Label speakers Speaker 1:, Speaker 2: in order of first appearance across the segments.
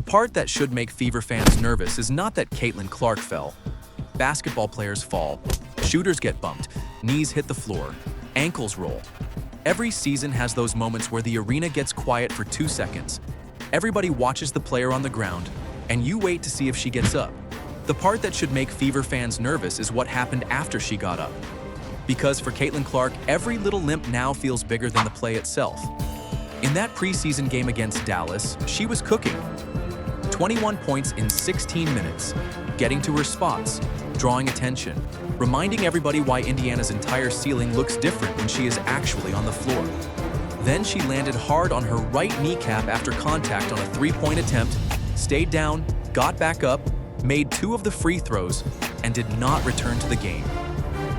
Speaker 1: part that should make Fever fans nervous is not that Caitlin Clark fell. Basketball players fall, shooters get bumped, knees hit the floor, ankles roll. Every season has those moments where the arena gets quiet for 2 seconds. Everybody watches the player on the ground, and you wait to see if she gets up. The part that should make Fever fans nervous is what happened after she got up. Because for Caitlin Clark, every little limp now feels bigger than the play itself. In that preseason game against Dallas, she was cooking. 21 points in 16 minutes, getting to her spots, drawing attention, reminding everybody why Indiana's entire ceiling looks different when she is actually on the floor. Then she landed hard on her right kneecap after contact on a three-point attempt, stayed down, got back up, made 2 of the free throws, and did not return to the game.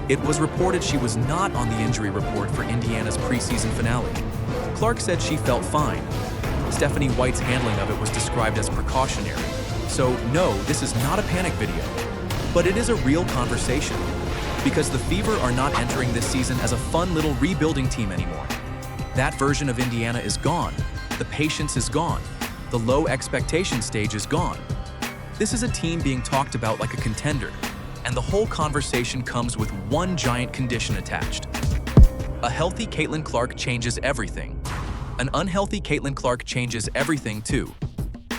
Speaker 1: It was reported she was not on the injury report for Indiana's preseason finale. Clark said she felt fine. Stephanie White's handling of it was described as precautionary. So no, this is not a panic video. But it is a real conversation. Because the Fever are not entering this season as a fun little rebuilding team anymore. That version of Indiana is gone. The patience is gone. The low expectation stage is gone. This is a team being talked about like a contender. And the whole conversation comes with one giant condition attached. A healthy Caitlin Clark changes everything. An unhealthy Caitlin Clark changes everything too.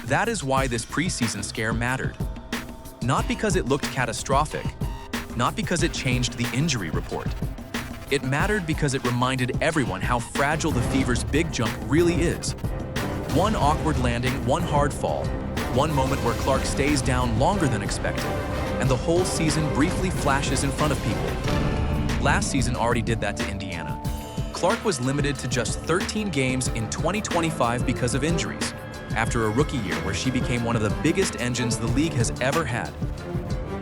Speaker 1: That is why this preseason scare mattered. Not because it looked catastrophic, not because it changed the injury report. It mattered because it reminded everyone how fragile the Fever's big jump really is. One awkward landing, one hard fall, one moment where Clark stays down longer than expected, and the whole season briefly flashes in front of people. Last season already did that to Indiana. Clark was limited to just 13 games in 2025 because of injuries, after a rookie year where she became one of the biggest engines the league has ever had.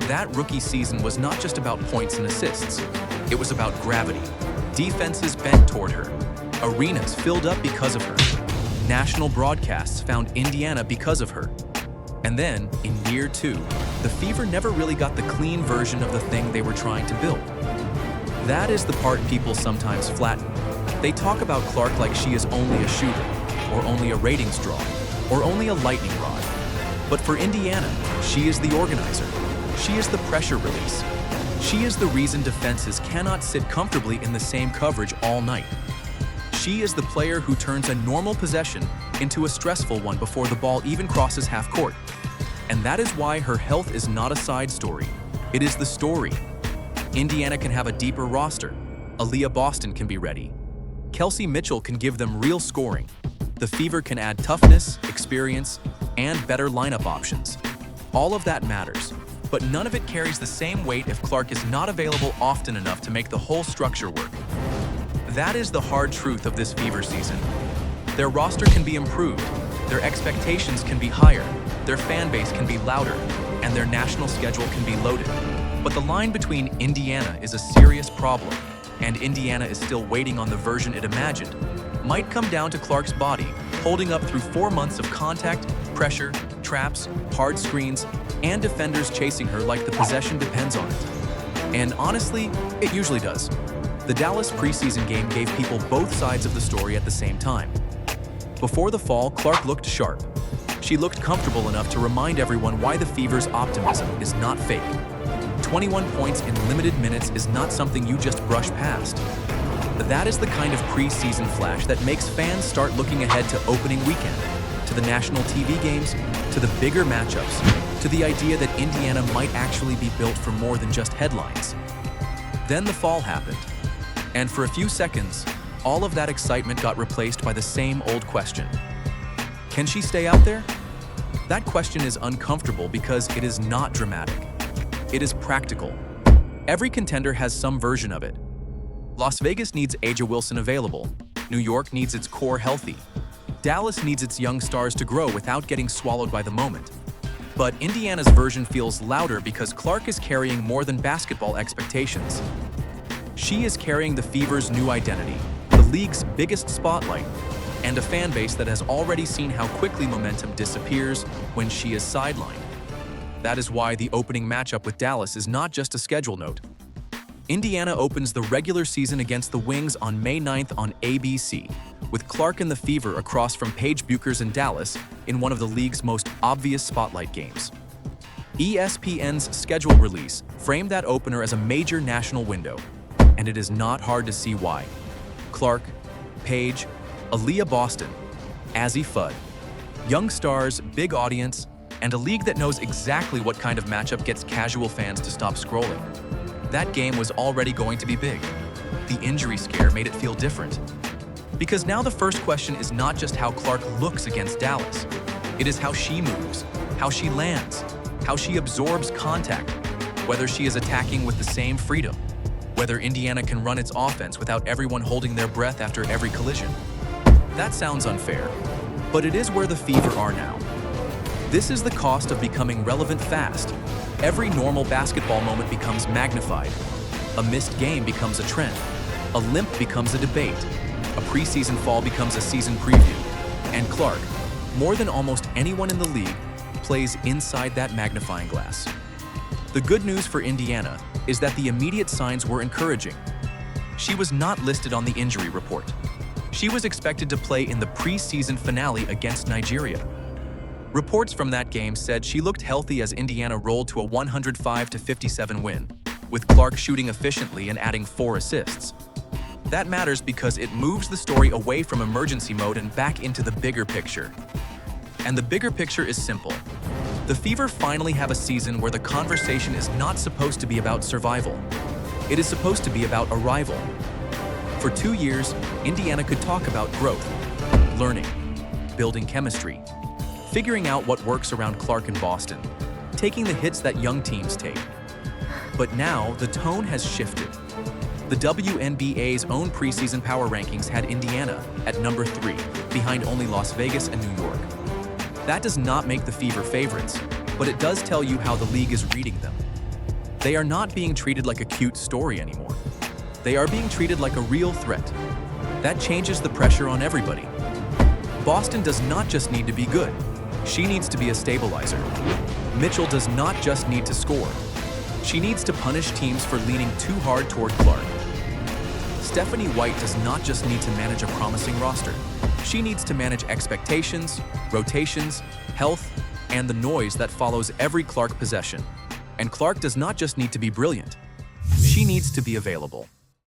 Speaker 1: That rookie season was not just about points and assists. It was about gravity. Defenses bent toward her. Arenas filled up because of her. National broadcasts found Indiana because of her. And then, in year 2, the Fever never really got the clean version of the thing they were trying to build. That is the part people sometimes flatten. They talk about Clark like she is only a shooter, or only a ratings draw, or only a lightning rod. But for Indiana, she is the organizer. She is the pressure release. She is the reason defenses cannot sit comfortably in the same coverage all night. She is the player who turns a normal possession into a stressful one before the ball even crosses half court. And that is why her health is not a side story. It is the story. Indiana can have a deeper roster. Aaliyah Boston can be ready. Kelsey Mitchell can give them real scoring. The Fever can add toughness, experience, and better lineup options. All of that matters, but none of it carries the same weight if Clark is not available often enough to make the whole structure work. That is the hard truth of this Fever season. Their roster can be improved, their expectations can be higher, their fan base can be louder, and their national schedule can be loaded. But the line between Indiana is a serious problem, and Indiana is still waiting on the version it imagined, might come down to Clark's body, holding up through 4 months of contact, pressure, traps, hard screens, and defenders chasing her like the possession depends on it. And honestly, it usually does. The Dallas preseason game gave people both sides of the story at the same time. Before the fall, Clark looked sharp. She looked comfortable enough to remind everyone why the Fever's optimism is not fake. 21 points in limited minutes is not something you just brush past. That is the kind of preseason flash that makes fans start looking ahead to opening weekend, to the national TV games, to the bigger matchups, to the idea that Indiana might actually be built for more than just headlines. Then the fall happened, and for a few seconds, all of that excitement got replaced by the same old question. Can she stay out there? That question is uncomfortable because it is not dramatic. It is practical. Every contender has some version of it. Las Vegas needs A'ja Wilson available. New York needs its core healthy. Dallas needs its young stars to grow without getting swallowed by the moment. But Indiana's version feels louder because Clark is carrying more than basketball expectations. She is carrying the Fever's new identity, the league's biggest spotlight, and a fan base that has already seen how quickly momentum disappears when she is sidelined. That is why the opening matchup with Dallas is not just a schedule note. Indiana opens the regular season against the Wings on May 9th on ABC, with Clark and the Fever across from Paige Bueckers in Dallas in one of the league's most obvious spotlight games. ESPN's schedule release framed that opener as a major national window, and it is not hard to see why. Clark, Paige, Aaliyah Boston, Azzi Fudd. Young stars, big audience, and a league that knows exactly what kind of matchup gets casual fans to stop scrolling. That game was already going to be big. The injury scare made it feel different. Because now the first question is not just how Clark looks against Dallas. It is how she moves, how she lands, how she absorbs contact, whether she is attacking with the same freedom, whether Indiana can run its offense without everyone holding their breath after every collision. That sounds unfair, but it is where the Fever are now. This is the cost of becoming relevant fast. Every normal basketball moment becomes magnified. A missed game becomes a trend. A limp becomes a debate. A preseason fall becomes a season preview. And Clark, more than almost anyone in the league, plays inside that magnifying glass. The good news for Indiana is that the immediate signs were encouraging. She was not listed on the injury report. She was expected to play in the preseason finale against Nigeria. Reports from that game said she looked healthy as Indiana rolled to a 105-57 win, with Clark shooting efficiently and adding 4 assists. That matters because it moves the story away from emergency mode and back into the bigger picture. And the bigger picture is simple. The Fever finally have a season where the conversation is not supposed to be about survival. It is supposed to be about arrival. For 2 years, Indiana could talk about growth, learning, building chemistry, figuring out what works around Clark and Boston, taking the hits that young teams take. But now, the tone has shifted. The WNBA's own preseason power rankings had Indiana at number 3, behind only Las Vegas and New York. That does not make the Fever favorites, but it does tell you how the league is reading them. They are not being treated like a cute story anymore. They are being treated like a real threat. That changes the pressure on everybody. Boston does not just need to be good. She needs to be a stabilizer. Mitchell does not just need to score. She needs to punish teams for leaning too hard toward Clark. Stephanie White does not just need to manage a promising roster. She needs to manage expectations, rotations, health, and the noise that follows every Clark possession. And Clark does not just need to be brilliant. She needs to be available.